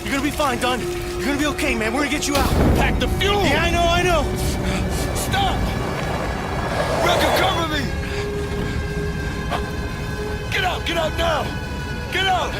You're gonna be fine, Don. You're gonna be okay, man. We're gonna get you out. Pack the fuel! Yeah, I know. Stop! Wrecker, cover me! Get out now! Get out!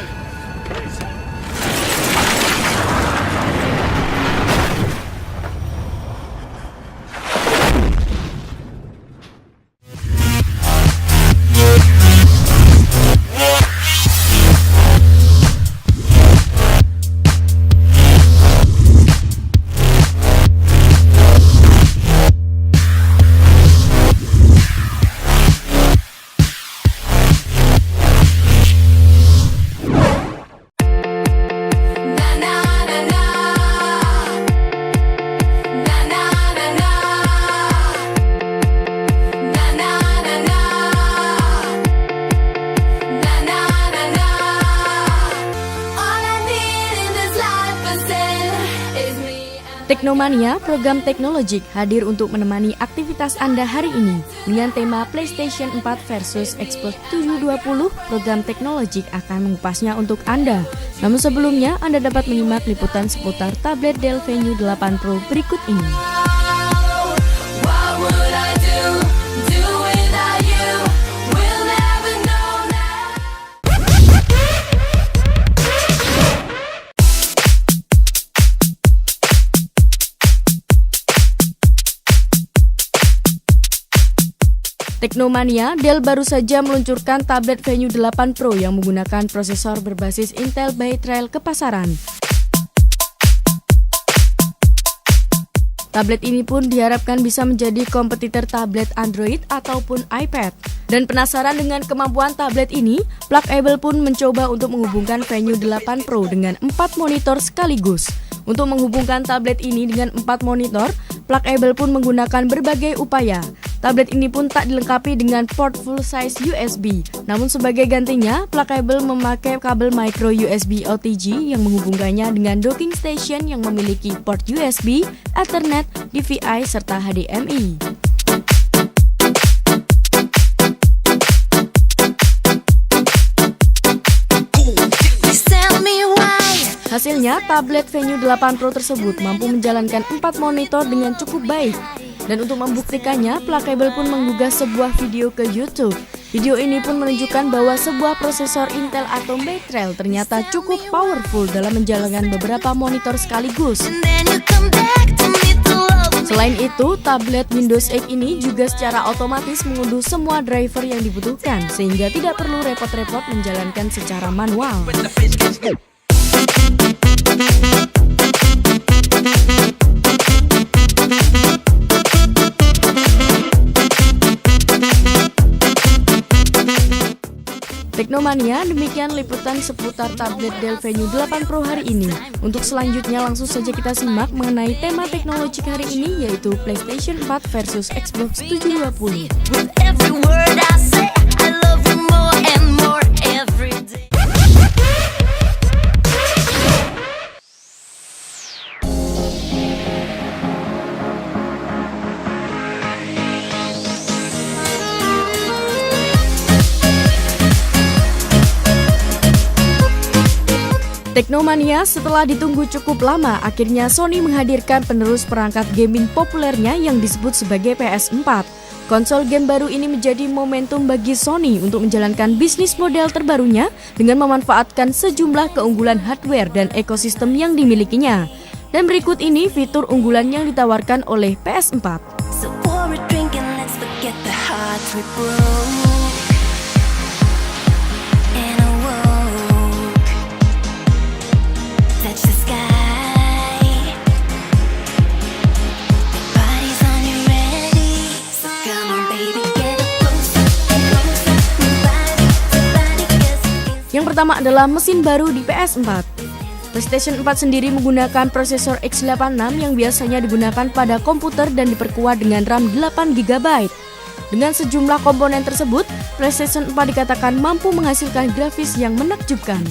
Teknomania, program teknologik hadir untuk menemani aktivitas Anda hari ini. Dengan tema PlayStation 4 versus Xbox 720, program teknologik akan mengupasnya untuk Anda. Namun sebelumnya, Anda dapat menyimak liputan seputar tablet Dell Venue 8 Pro berikut ini. Teknomania, Dell baru saja meluncurkan tablet Venue 8 Pro yang menggunakan prosesor berbasis Intel Bay Trail ke pasaran. Tablet ini pun diharapkan bisa menjadi kompetitor tablet Android ataupun iPad. Dan penasaran dengan kemampuan tablet ini, Plugable pun mencoba untuk menghubungkan Venue 8 Pro dengan 4 monitor sekaligus. Untuk menghubungkan tablet ini dengan 4 monitor, Plugable pun menggunakan berbagai upaya. Tablet ini pun tak dilengkapi dengan port full size USB. Namun sebagai gantinya, Plugable memakai kabel micro USB OTG yang menghubungkannya dengan docking station yang memiliki port USB, Ethernet, DVI, serta HDMI. Hasilnya, tablet Venue 8 Pro tersebut mampu menjalankan 4 monitor dengan cukup baik. Dan untuk membuktikannya, Plugable pun menggugah sebuah video ke YouTube. Video ini pun menunjukkan bahwa sebuah prosesor Intel Atom Bay Trail ternyata cukup powerful dalam menjalankan beberapa monitor sekaligus. Selain itu, tablet Windows 8 ini juga secara otomatis mengunduh semua driver yang dibutuhkan, sehingga tidak perlu repot-repot menjalankan secara manual. Teknomania, demikian liputan seputar tablet Dell Venue 8 Pro hari ini. Untuk selanjutnya langsung saja kita simak mengenai tema teknologi hari ini, yaitu PlayStation 4 versus Xbox 720. Teknomania, setelah ditunggu cukup lama, akhirnya Sony menghadirkan penerus perangkat gaming populernya yang disebut sebagai PS4. Konsol game baru ini menjadi momentum bagi Sony untuk menjalankan bisnis model terbarunya dengan memanfaatkan sejumlah keunggulan hardware dan ekosistem yang dimilikinya. Dan berikut ini fitur unggulan yang ditawarkan oleh PS4. Yang pertama adalah mesin baru di PS4. PlayStation 4 sendiri menggunakan prosesor X86 yang biasanya digunakan pada komputer dan diperkuat dengan RAM 8GB. Dengan sejumlah komponen tersebut, PlayStation 4 dikatakan mampu menghasilkan grafis yang menakjubkan.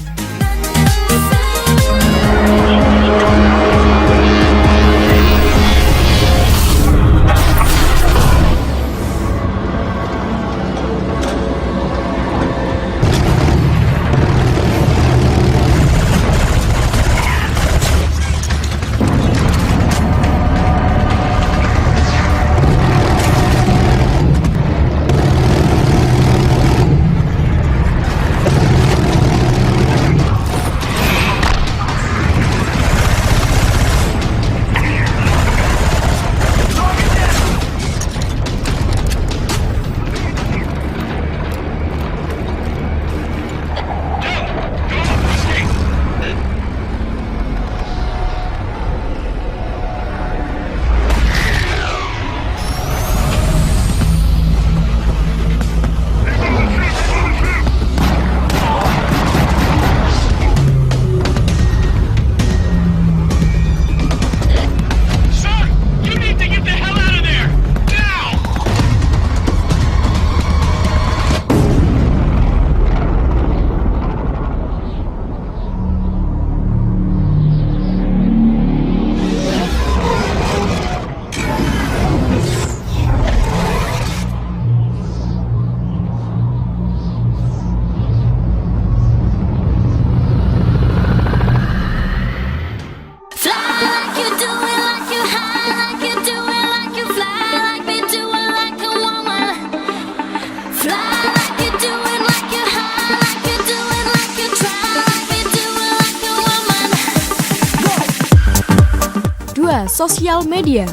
sosial media.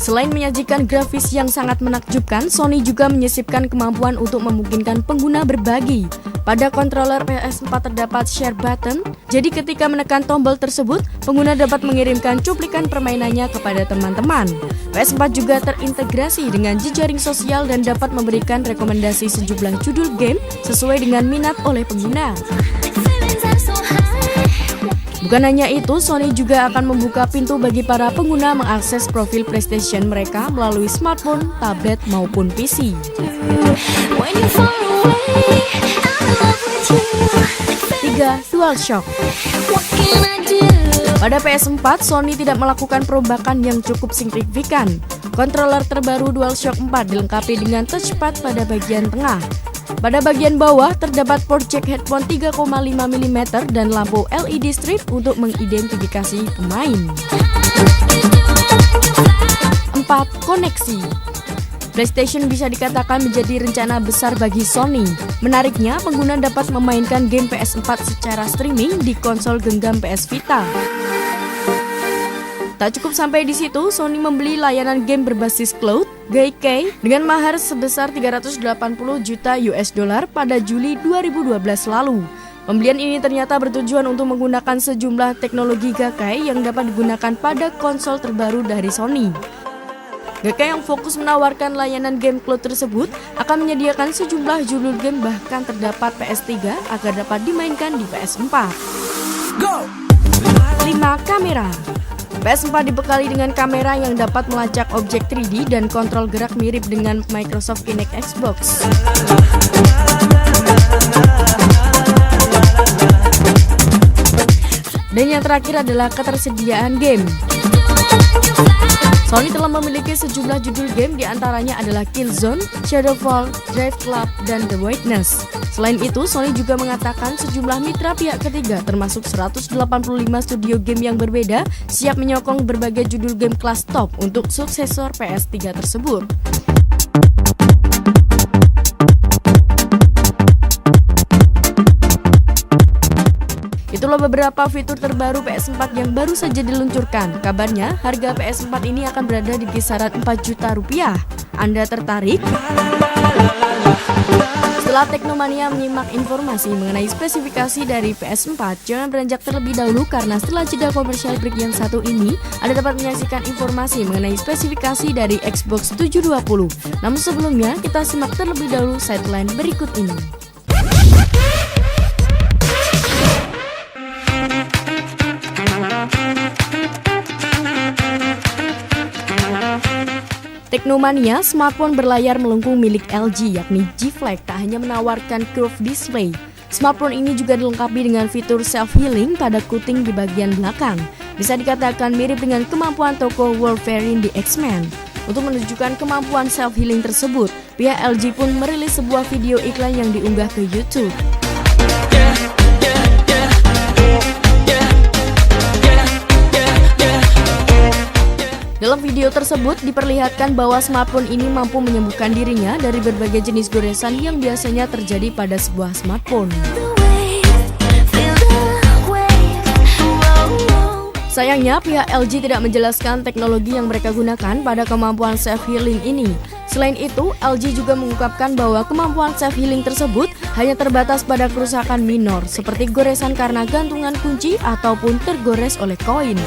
Selain menyajikan grafis yang sangat menakjubkan, Sony juga menyisipkan kemampuan untuk memungkinkan pengguna berbagi. Pada kontroler PS4 terdapat share button, jadi ketika menekan tombol tersebut, pengguna dapat mengirimkan cuplikan permainannya kepada teman-teman. PS4 juga terintegrasi dengan jejaring sosial dan dapat memberikan rekomendasi sejumlah judul game sesuai dengan minat oleh pengguna. Bukan hanya itu, Sony juga akan membuka pintu bagi para pengguna mengakses profil PlayStation mereka melalui smartphone, tablet, maupun PC. 3. DualShock. Pada PS4, Sony tidak melakukan perombakan yang cukup signifikan. Kontroler terbaru DualShock 4 dilengkapi dengan touchpad pada bagian tengah. Pada bagian bawah terdapat port jack headphone 3,5 mm dan lampu LED strip untuk mengidentifikasi pemain. 4. Koneksi. PlayStation bisa dikatakan menjadi rencana besar bagi Sony. Menariknya, pengguna dapat memainkan game PS4 secara streaming di konsol genggam PS Vita. Tak cukup sampai di situ, Sony membeli layanan game berbasis cloud, Gaikai, dengan mahar sebesar 380 juta US dollar pada Juli 2012 lalu. Pembelian ini ternyata bertujuan untuk menggunakan sejumlah teknologi Gaikai yang dapat digunakan pada konsol terbaru dari Sony. Gaikai yang fokus menawarkan layanan game cloud tersebut akan menyediakan sejumlah judul game bahkan terdapat PS3 agar dapat dimainkan di PS4. 5. Kamera. PS4 dibekali dengan kamera yang dapat melacak objek 3D dan kontrol gerak mirip dengan Microsoft Kinect Xbox. Dan yang terakhir adalah ketersediaan game. Sony telah memiliki sejumlah judul game, diantaranya adalah Killzone, Shadowfall, Drive Club, dan The Witness. Selain itu, Sony juga mengatakan sejumlah mitra pihak ketiga termasuk 185 studio game yang berbeda siap menyokong berbagai judul game kelas top untuk suksesor PS3 tersebut. Itulah beberapa fitur terbaru PS4 yang baru saja diluncurkan. Kabarnya, harga PS4 ini akan berada di kisaran 4 juta rupiah. Anda tertarik? Setelah Teknomania menyimak informasi mengenai spesifikasi dari PS4, jangan beranjak terlebih dahulu karena setelah jeda komersial break yang satu ini, Anda dapat menyaksikan informasi mengenai spesifikasi dari Xbox 720. Namun sebelumnya, kita simak terlebih dahulu sideline berikut ini. Teknomania, smartphone berlayar melengkung milik LG yakni G Flex tak hanya menawarkan curved display. Smartphone ini juga dilengkapi dengan fitur self-healing pada kuting di bagian belakang. Bisa dikatakan mirip dengan kemampuan tokoh Wolverine di X-Men. Untuk menunjukkan kemampuan self-healing tersebut, pihak LG pun merilis sebuah video iklan yang diunggah ke YouTube. Dalam video tersebut diperlihatkan bahwa smartphone ini mampu menyembuhkan dirinya dari berbagai jenis goresan yang biasanya terjadi pada sebuah smartphone. Sayangnya, pihak LG tidak menjelaskan teknologi yang mereka gunakan pada kemampuan self-healing ini. Selain itu, LG juga mengungkapkan bahwa kemampuan self-healing tersebut hanya terbatas pada kerusakan minor, seperti goresan karena gantungan kunci ataupun tergores oleh koin.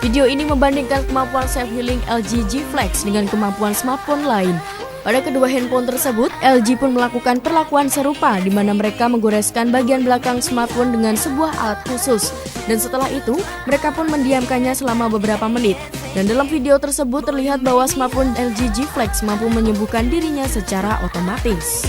Video ini membandingkan kemampuan self-healing LG G Flex dengan kemampuan smartphone lain. Pada kedua handphone tersebut, LG pun melakukan perlakuan serupa di mana mereka menggoreskan bagian belakang smartphone dengan sebuah alat khusus. Dan setelah itu, mereka pun mendiamkannya selama beberapa menit. Dan dalam video tersebut terlihat bahwa smartphone LG G Flex mampu menyembuhkan dirinya secara otomatis.